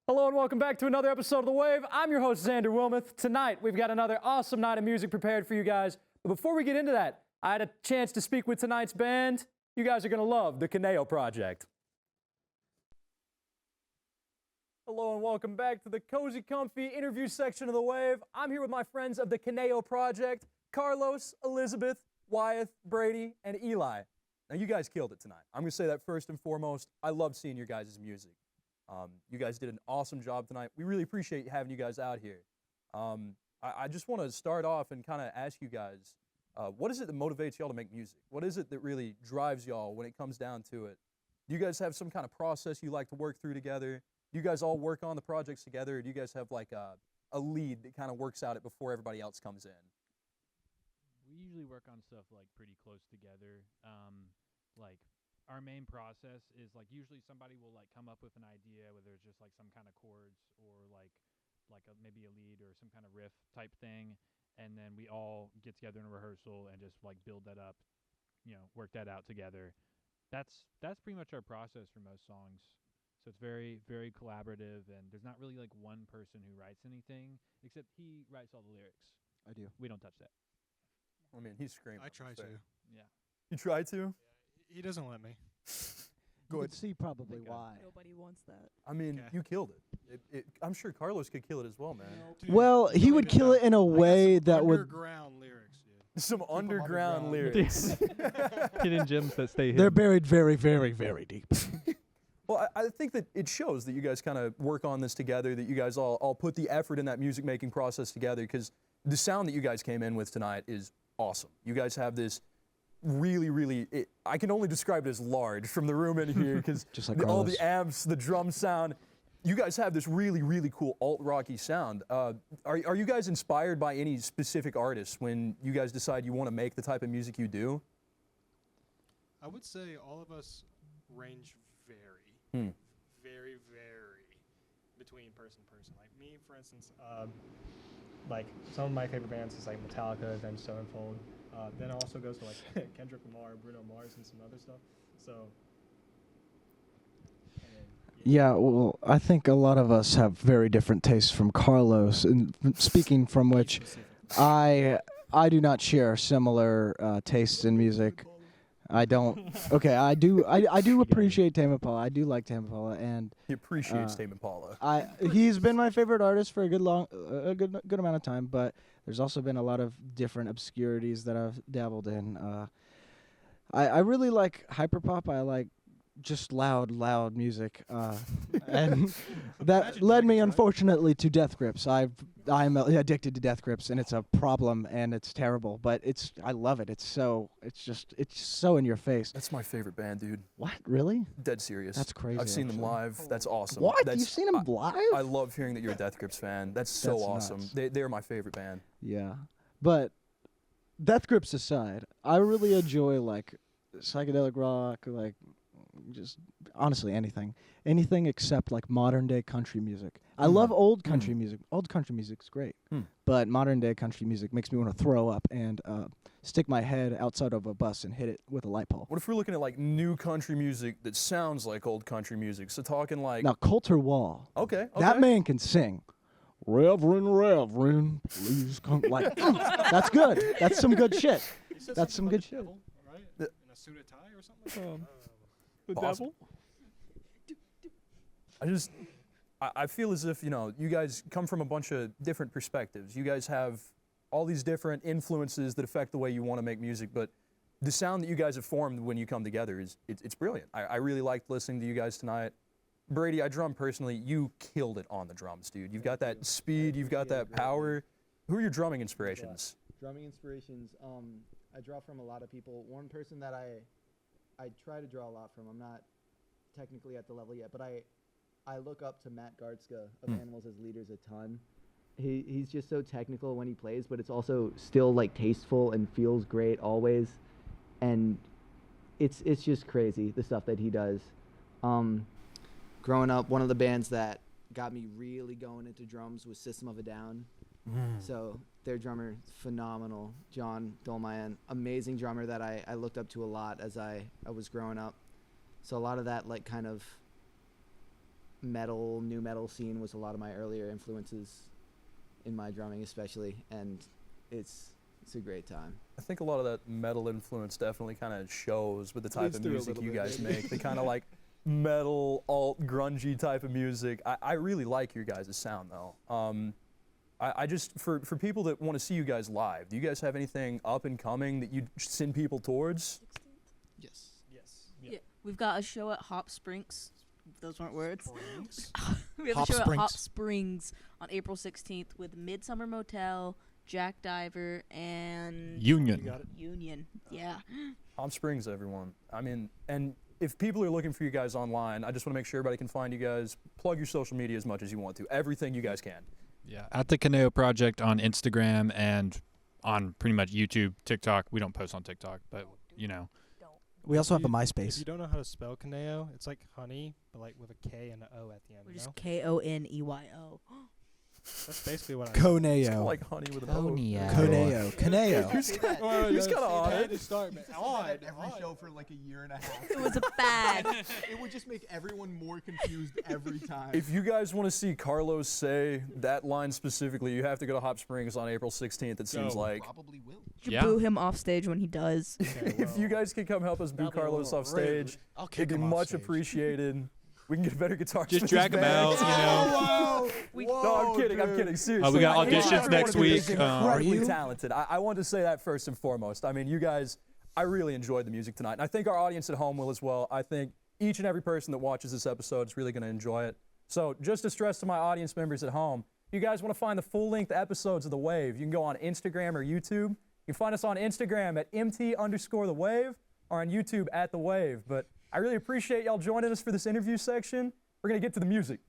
Hello and welcome back to another episode of The Wave. I'm your host, Xander Wilmoth. Tonight, we've got another awesome night of music prepared for you guys. But before we get into that, I had a chance to speak with tonight's band. You guys are going to love the Koneyo Project. Hello and welcome back to the cozy, comfy interview section of The Wave. I'm here with my friends of the Koneyo Project, Carlos, Elizabeth, Wyatt, Brady, and Eli. Now, you guys killed it tonight. I'm going to say that first and foremost. I love seeing your guys' music. You guys did an awesome job tonight. We really appreciate having you guys out here. I just want to start off and kind of ask you guys, what is it that motivates y'all to make music? What is it that really drives y'all when it comes down to it? Do you guys have some kind of process you like to work through together? Do you guys all work on the projects together, or do you guys have like a lead that kind of works out it before everybody else comes in? We usually work on stuff like pretty close together. Like our main process is like usually somebody will like come up with an idea, whether it's just like some kind of chords or like maybe a lead or some kind of riff type thing, and then we all get together in a rehearsal and just like build that up, work that out together. That's pretty much our process for most songs. So it's very, very collaborative, and there's not really like one person who writes anything, except he writes all the lyrics. I do. We don't touch that. I mean, he's screaming. I try to. Yeah. You try to? He doesn't let me. You could see probably why. Nobody wants that. I mean, Okay. you killed it. I'm sure Carlos could kill it as well, man. Dude, Well, you he don't would even kill know. it in a I got way some that would. underground lyrics, dude. Some underground underground. lyrics. Hidden gems that stay hidden. They're buried very, very, very deep. Well, I think that it shows that you guys kind of work on this together, that you guys all put the effort in that music-making process together, because the sound that you guys came in with tonight is awesome. You guys have this really, I can only describe it as large from the room in here, because Just like all Carlos. the amps, the drum sound, you guys have this really cool alt-rocky sound. Are you guys inspired by any specific artists when you guys decide you want to make the type of music you do? I would say all of us range very between person to person. Like me, for instance, like some of my favorite bands is like Metallica, Avenged Sevenfold. Then it also goes to like Kendrick Lamar, Bruno Mars, and some other stuff. So. And then, Yeah, well, I think a lot of us have very different tastes from Carlos, and speaking from which I do not share similar tastes in music. I don't. Okay, I do appreciate Tame Impala. I do like Tame Impala, and He appreciates Tame Impala. he's been my favorite artist for a good amount of time. But there's also been a lot of different obscurities that I've dabbled in. I really like hyperpop. I like just loud music, and that Imagine led me, Dragons, right? unfortunately, to Death Grips. I'm addicted to Death Grips, and it's a problem, and it's terrible. But I love it. It's so in your face. That's my favorite band, dude. What, really? Dead serious. That's crazy, I've seen them actually. live. That's awesome. What? That's, You've seen them live? I love hearing that you're a Death Grips fan. That's so That's awesome. nuts. They're my favorite band. Yeah, but Death Grips aside, I really enjoy like psychedelic rock, like just honestly anything except like modern day country music. I love old country music. Old country music's great, but modern day country music makes me want to throw up and stick my head outside of a bus and hit it with a light pole. What if we're looking at like new country music that sounds like old country music? So talking like Now Coulter Wall, okay. that man can sing. Reverend, please come. Like, that's good. That's some good shit. He said That's something some about good the shit. devil, right? The- In a suit and tie or something. The Possible. I feel as if, you guys come from a bunch of different perspectives. You guys have all these different influences that affect the way you want to make music, but the sound that you guys have formed when you come together it's brilliant. I really liked listening to you guys tonight. Brady, I drum personally. You killed it on the drums, dude. You've got that speed, you've got that power. Who are your drumming inspirations? Drumming inspirations, I draw from a lot of people. One person that I try to draw a lot from, I'm not technically at the level yet, but I look up to Matt Gartzka of Animals as Leaders a ton. He's just so technical when he plays, but it's also still like tasteful and feels great always. And it's just crazy, the stuff that he does. Growing up, one of the bands that got me really going into drums was System of a Down. So their drummer, phenomenal, John Dolmayan, amazing drummer that I looked up to a lot as I was growing up. So a lot of that like kind of new metal scene was a lot of my earlier influences in my drumming, especially, and it's a great time. I think a lot of that metal influence definitely kind of shows with the type Bleeds of through a music little you bit, guys maybe. make. The kind of like metal, alt, grungy type of music. I really like your guys' sound though. I just, for people that want to see you guys live, do you guys have anything up and coming that you'd send people towards? Yes. Yeah, we've got a show at Hop Springs. Those weren't words. We have Hop a show at Hop Springs. Springs on April 16th with Midsummer Motel, Jack Diver, and Union. Union. Yeah. Palm Springs, everyone. I mean, and if people are looking for you guys online, I just want to make sure everybody can find you guys. Plug your social media as much as you want to. Everything you guys can. Yeah, at the Koneyo Project on Instagram and on pretty much YouTube, TikTok. We don't post on TikTok, but you know. We also have a If MySpace. you don't know how to spell Koneyo, it's like honey, but like with a K and an O at the end. We're You just know? Koneyo. That's basically what I. It's kinda Koneyo. like honey with a bow. Koneyo. Koneyo. Who's kind of odd? Every show for like a year and a half. It was a fad. It would just make everyone more confused every time. If you guys want to see Carlos say that line specifically, you have to go to Hop Springs on April 16th, it seems Go. like. Probably will. You Yeah. boo him off stage when he does. Okay, If you guys can come help us boo that'd be a Carlos little off stage, I'll it'd kick be him off much stage. appreciated. We can get a better guitar. Just drag him out, you know. No, I'm kidding. I'm kidding. Seriously. we got I think auditions everyone next is week. Incredibly Are you? talented. I wanted to say that first and foremost. I mean, you guys, I really enjoyed the music tonight, and I think our audience at home will as well. I think each and every person that watches this episode is really going to enjoy it. So, just to stress to my audience members at home, if you guys want to find the full-length episodes of The Wave, you can go on Instagram or YouTube. You can find us on Instagram at mt_The Wave or on YouTube at The Wave. But I really appreciate y'all joining us for this interview section. We're going to get to the music.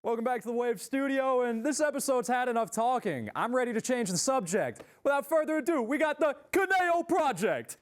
Welcome back to the Wave Studio, and this episode's had enough talking. I'm ready to change the subject. Without further ado, we got the Koneyo Project.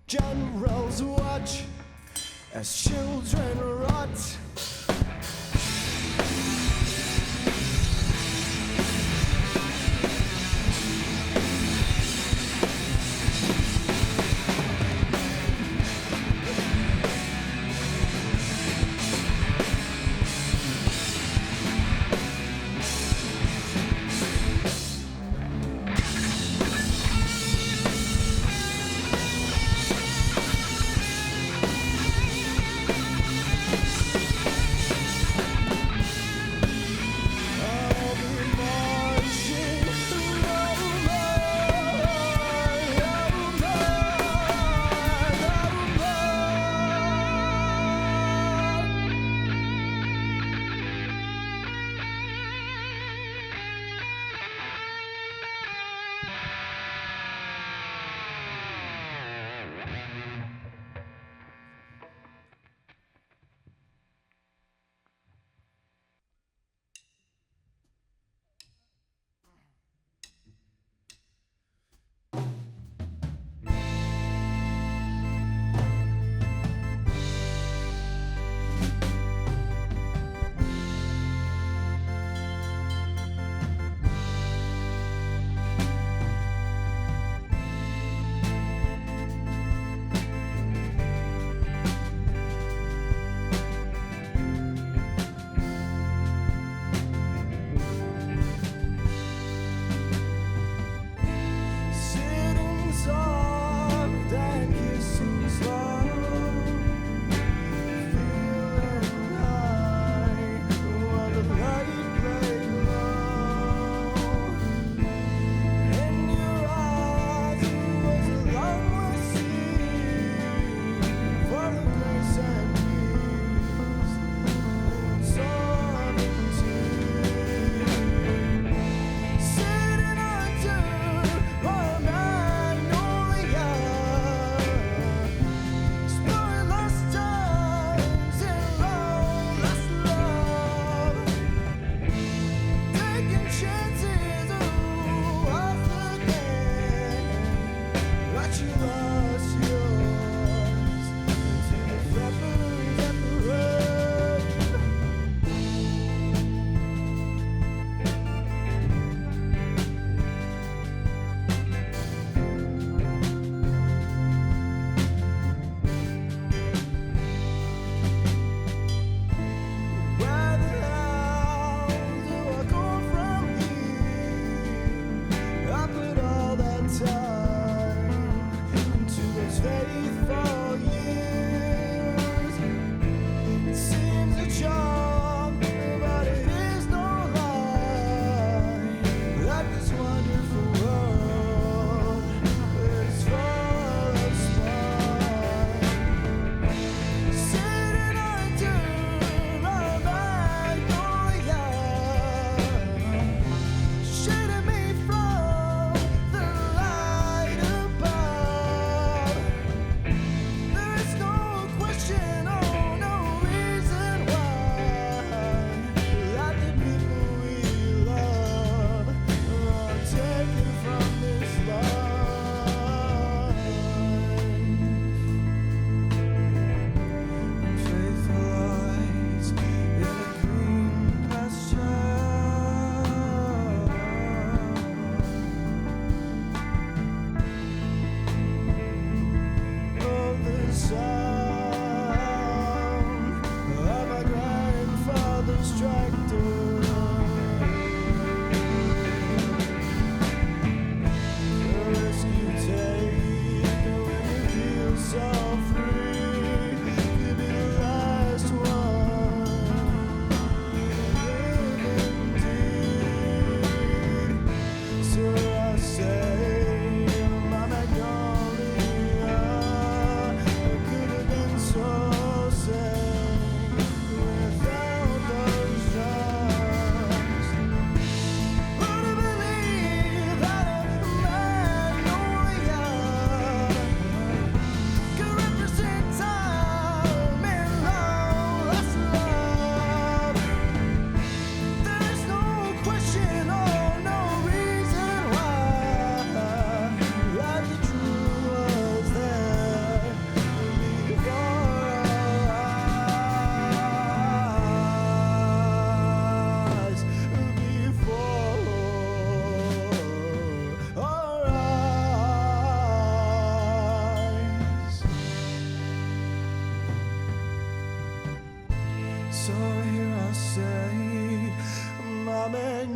Generals watch as children rot.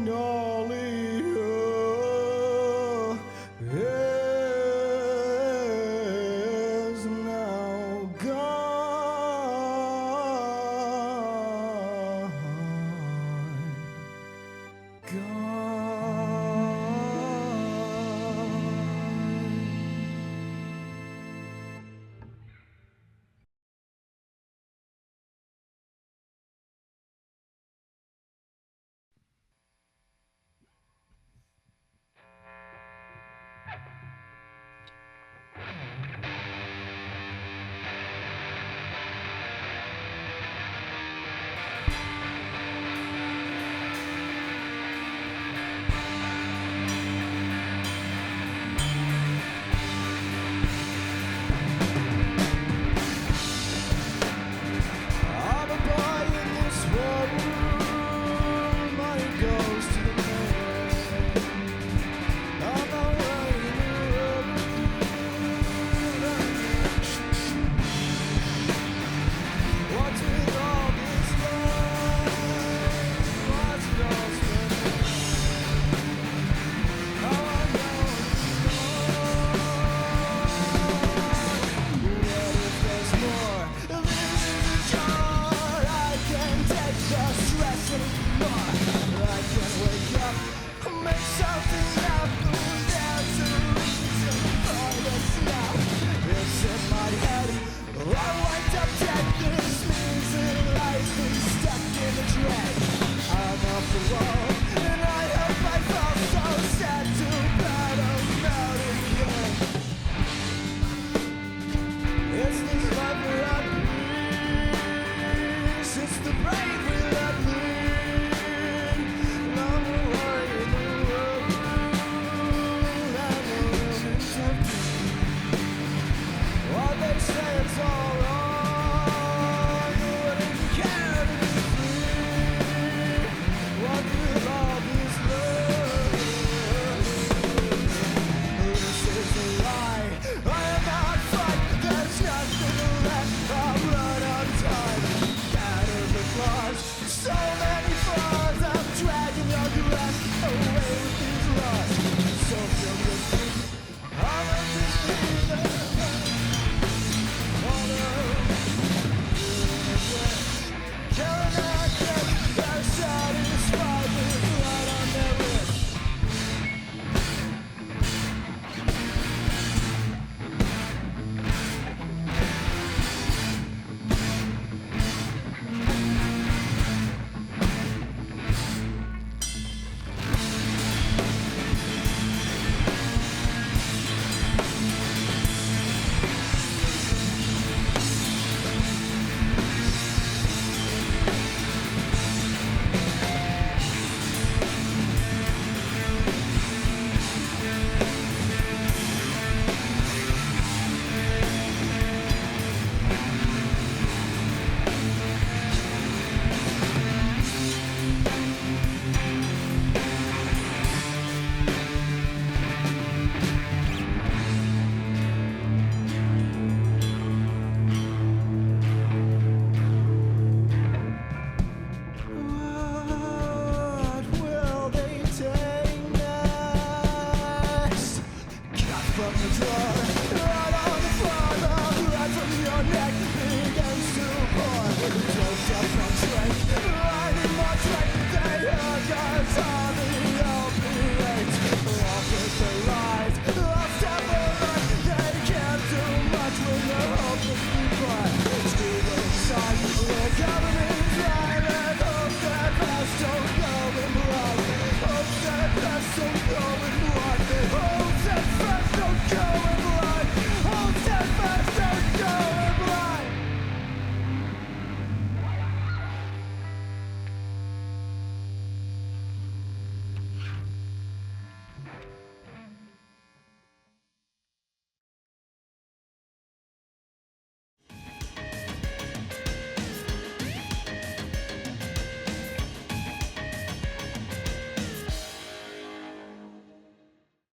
Magnolia.